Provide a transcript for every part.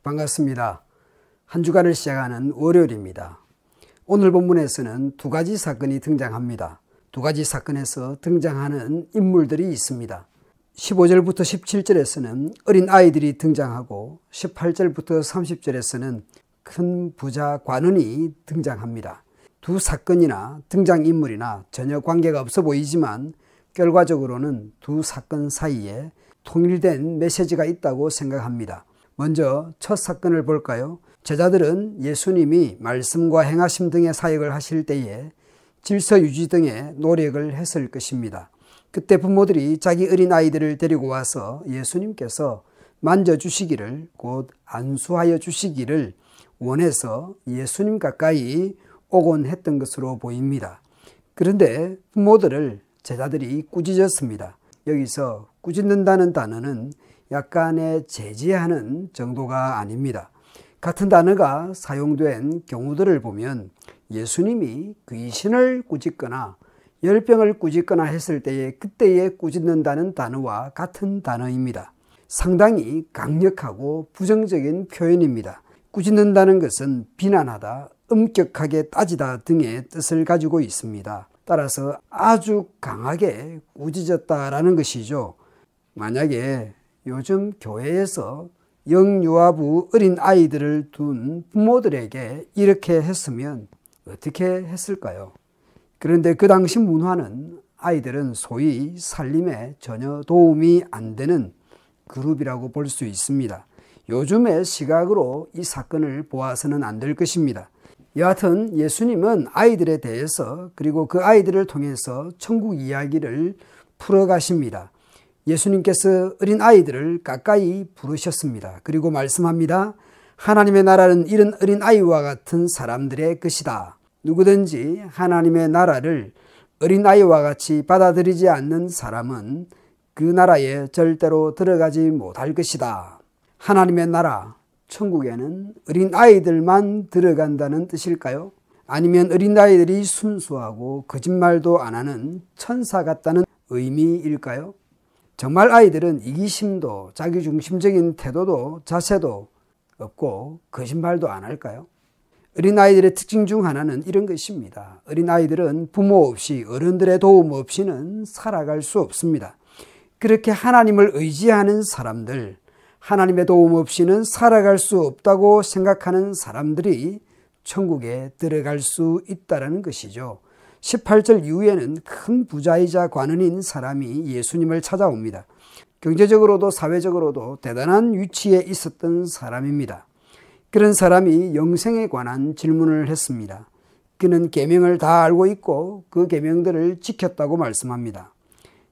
반갑습니다. 한 주간을 시작하는 월요일입니다. 오늘 본문에서는 두 가지 사건이 등장합니다. 두 가지 사건에서 등장하는 인물들이 있습니다. 15절부터 17절에서는 어린 아이들이 등장하고 18절부터 30절에서는 큰 부자 관원이 등장합니다. 두 사건이나 등장인물이나 전혀 관계가 없어 보이지만 결과적으로는 두 사건 사이에 통일된 메시지가 있다고 생각합니다. 먼저 첫 사건을 볼까요? 제자들은 예수님이 말씀과 행하심 등의 사역을 하실 때에 질서 유지 등의 노력을 했을 것입니다. 그때 부모들이 자기 어린 아이들을 데리고 와서 예수님께서 만져주시기를, 곧 안수하여 주시기를 원해서 예수님 가까이 오곤 했던 것으로 보입니다. 그런데 부모들을 제자들이 꾸짖었습니다. 여기서 꾸짖는다는 단어는 약간의 제지하는 정도가 아닙니다. 같은 단어가 사용된 경우들을 보면 예수님이 귀신을 꾸짖거나 열병을 꾸짖거나 했을 때에 그때에 꾸짖는다는 단어와 같은 단어입니다. 상당히 강력하고 부정적인 표현입니다. 꾸짖는다는 것은 비난하다, 엄격하게 따지다 등의 뜻을 가지고 있습니다. 따라서 아주 강하게 꾸짖었다라는 것이죠. 만약에 요즘 교회에서 영유아부 어린 아이들을 둔 부모들에게 이렇게 했으면 어떻게 했을까요? 그런데 그 당시 문화는 아이들은 소위 살림에 전혀 도움이 안 되는 그룹이라고 볼 수 있습니다. 요즘의 시각으로 이 사건을 보아서는 안 될 것입니다. 여하튼 예수님은 아이들에 대해서 그리고 그 아이들을 통해서 천국 이야기를 풀어가십니다. 예수님께서 어린 아이들을 가까이 부르셨습니다. 그리고 말씀합니다. 하나님의 나라는 이런 어린 아이와 같은 사람들의 것이다. 누구든지 하나님의 나라를 어린 아이와 같이 받아들이지 않는 사람은 그 나라에 절대로 들어가지 못할 것이다. 하나님의 나라, 천국에는 어린 아이들만 들어간다는 뜻일까요? 아니면 어린 아이들이 순수하고 거짓말도 안 하는 천사 같다는 의미일까요? 정말 아이들은 이기심도 자기중심적인 태도도 자세도 없고 거짓말도 안 할까요? 어린아이들의 특징 중 하나는 이런 것입니다. 어린아이들은 부모 없이 어른들의 도움 없이는 살아갈 수 없습니다. 그렇게 하나님을 의지하는 사람들, 하나님의 도움 없이는 살아갈 수 없다고 생각하는 사람들이 천국에 들어갈 수 있다는 것이죠. 18절 이후에는 큰 부자이자 관원인 사람이 예수님을 찾아옵니다. 경제적으로도 사회적으로도 대단한 위치에 있었던 사람입니다. 그런 사람이 영생에 관한 질문을 했습니다. 그는 계명을 다 알고 있고 그 계명들을 지켰다고 말씀합니다.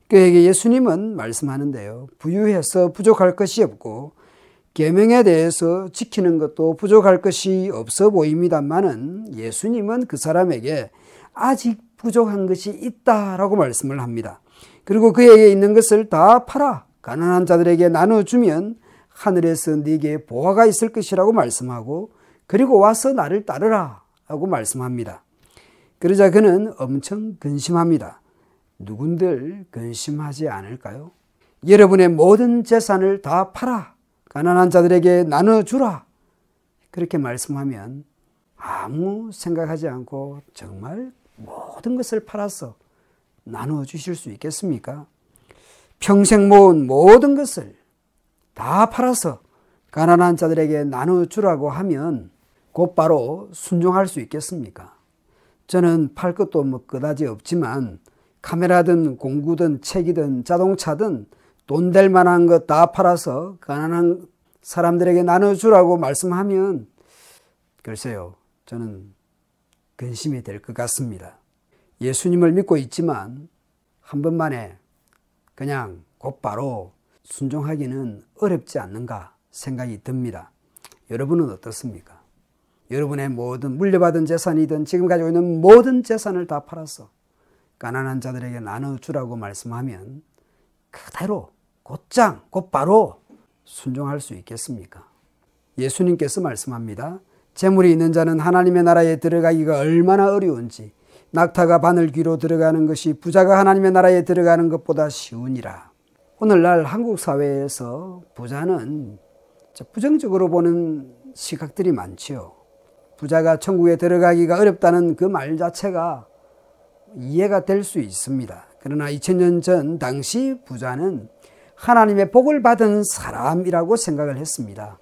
그에게 예수님은 말씀하는데요. 부유해서 부족할 것이 없고 계명에 대해서 지키는 것도 부족할 것이 없어 보입니다만은 예수님은 그 사람에게 아직 부족한 것이 있다라고 말씀을 합니다. 그리고 그에게 있는 것을 다 팔아 가난한 자들에게 나눠주면 하늘에서 네게 보화가 있을 것이라고 말씀하고 그리고 와서 나를 따르라 라고 말씀합니다. 그러자 그는 엄청 근심합니다. 누군들 근심하지 않을까요? 여러분의 모든 재산을 다 팔아 가난한 자들에게 나눠주라 그렇게 말씀하면 아무 생각하지 않고 정말 모든 것을 팔아서 나눠주실 수 있겠습니까? 평생 모은 모든 것을 다 팔아서 가난한 자들에게 나눠주라고 하면 곧바로 순종할 수 있겠습니까? 저는 팔 것도 그다지 없지만 카메라든 공구든 책이든 자동차든 돈 될 만한 것 다 팔아서 가난한 사람들에게 나눠주라고 말씀하면 글쎄요, 저는 근심이 될 것 같습니다. 예수님을 믿고 있지만 한 번만에 그냥 곧바로 순종하기는 어렵지 않는가 생각이 듭니다. 여러분은 어떻습니까? 여러분의 모든 물려받은 재산이든 지금 가지고 있는 모든 재산을 다 팔아서 가난한 자들에게 나눠주라고 말씀하면 그대로 곧장 곧바로 순종할 수 있겠습니까? 예수님께서 말씀합니다. 재물이 있는 자는 하나님의 나라에 들어가기가 얼마나 어려운지 낙타가 바늘 귀로 들어가는 것이 부자가 하나님의 나라에 들어가는 것보다 쉬우니라. 오늘날 한국 사회에서 부자는 부정적으로 보는 시각들이 많지요. 부자가 천국에 들어가기가 어렵다는 그 말 자체가 이해가 될 수 있습니다. 그러나 2000년 전 당시 부자는 하나님의 복을 받은 사람이라고 생각을 했습니다.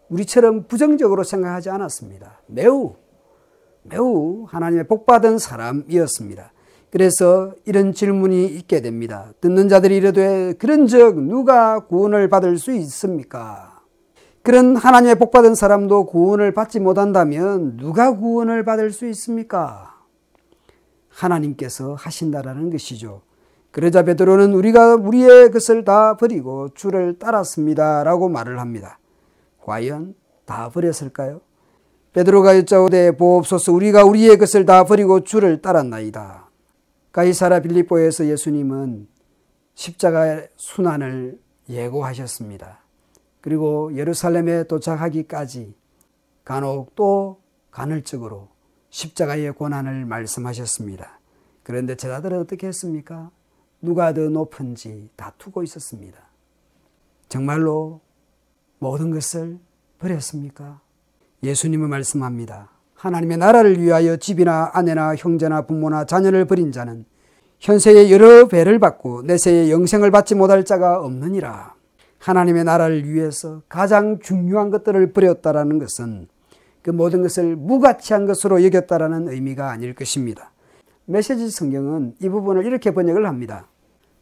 우리처럼 부정적으로 생각하지 않았습니다. 매우 하나님의 복받은 사람이었습니다. 그래서 이런 질문이 있게 됩니다. 듣는 자들이 이르되 그런즉 누가 구원을 받을 수 있습니까? 그런 하나님의 복받은 사람도 구원을 받지 못한다면 누가 구원을 받을 수 있습니까? 하나님께서 하신다라는 것이죠. 그러자 베드로는 우리가 우리의 것을 다 버리고 주를 따랐습니다 라고 말을 합니다. 과연 다 버렸을까요? 베드로가 여짜오되 보옵소서 우리가 우리의 것을 다 버리고 주를 따랐나이다. 가이사라 빌립보에서 예수님은 십자가의 순환을 예고하셨습니다. 그리고 예루살렘에 도착하기까지 간혹 또 간헐적으로 십자가의 고난을 말씀하셨습니다. 그런데 제자들은 어떻게 했습니까? 누가 더 높은지 다투고 있었습니다. 정말로 모든 것을 버렸습니까? 예수님은 말씀합니다. 하나님의 나라를 위하여 집이나 아내나 형제나 부모나 자녀를 버린 자는 현세에 여러 배를 받고 내세에 영생을 받지 못할 자가 없느니라. 하나님의 나라를 위해서 가장 중요한 것들을 버렸다라는 것은 그 모든 것을 무가치한 것으로 여겼다라는 의미가 아닐 것입니다. 메시지 성경은 이 부분을 이렇게 번역을 합니다.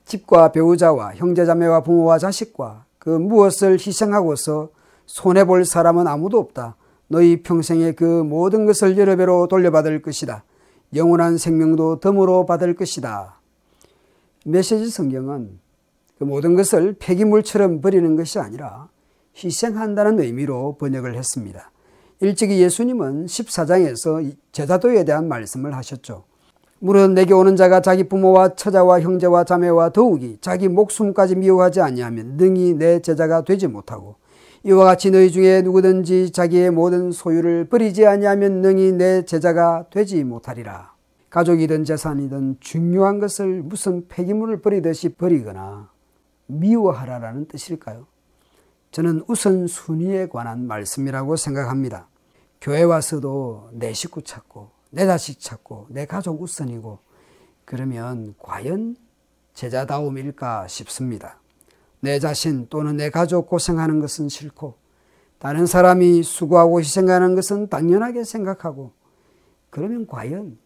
집과 배우자와 형제자매와 부모와 자식과 그 무엇을 희생하고서 손해볼 사람은 아무도 없다. 너희 평생에 그 모든 것을 여러 배로 돌려받을 것이다. 영원한 생명도 덤으로 받을 것이다. 메시지 성경은 그 모든 것을 폐기물처럼 버리는 것이 아니라 희생한다는 의미로 번역을 했습니다. 일찍이 예수님은 14장에서 제자도에 대한 말씀을 하셨죠. 무릇 내게 오는 자가 자기 부모와 처자와 형제와 자매와 더욱이 자기 목숨까지 미워하지 아니하면 능히 내 제자가 되지 못하고 이와 같이 너희 중에 누구든지 자기의 모든 소유를 버리지 아니하면 능히 내 제자가 되지 못하리라. 가족이든 재산이든 중요한 것을 무슨 폐기물을 버리듯이 버리거나 미워하라라는 뜻일까요? 저는 우선순위에 관한 말씀이라고 생각합니다. 교회 와서도 내 식구 찾고 내 자식 찾고 내 가족 우선이고 그러면 과연 제자다움일까 싶습니다. 내 자신 또는 내 가족 고생하는 것은 싫고 다른 사람이 수고하고 희생하는 것은 당연하게 생각하고 그러면 과연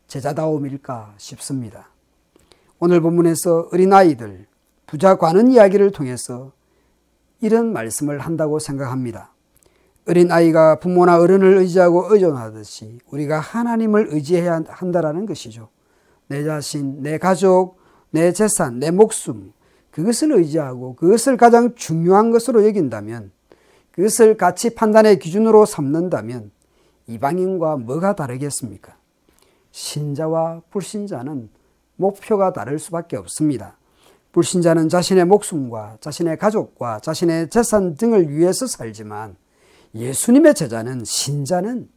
제자다움일까 싶습니다. 오늘 본문에서 어린아이들, 부자 관원 이야기를 통해서 이런 말씀을 한다고 생각합니다. 어린아이가 부모나 어른을 의지하고 의존하듯이 우리가 하나님을 의지해야 한다는 것이죠. 내 자신, 내 가족, 내 재산, 내 목숨 그것을 의지하고 그것을 가장 중요한 것으로 여긴다면 그것을 가치 판단의 기준으로 삼는다면 이방인과 뭐가 다르겠습니까? 신자와 불신자는 목표가 다를 수밖에 없습니다. 불신자는 자신의 목숨과 자신의 가족과 자신의 재산 등을 위해서 살지만 예수님의 제자는 신자는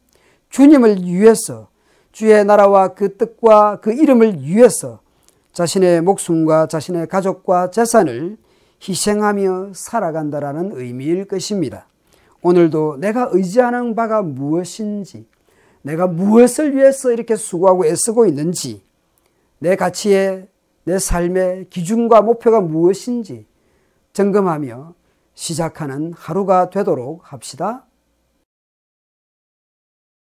주님을 위해서 주의 나라와 그 뜻과 그 이름을 위해서 자신의 목숨과 자신의 가족과 재산을 희생하며 살아간다라는 의미일 것입니다. 오늘도 내가 의지하는 바가 무엇인지, 내가 무엇을 위해서 이렇게 수고하고 애쓰고 있는지, 내 가치의, 내 삶의 기준과 목표가 무엇인지 점검하며 시작하는 하루가 되도록 합시다.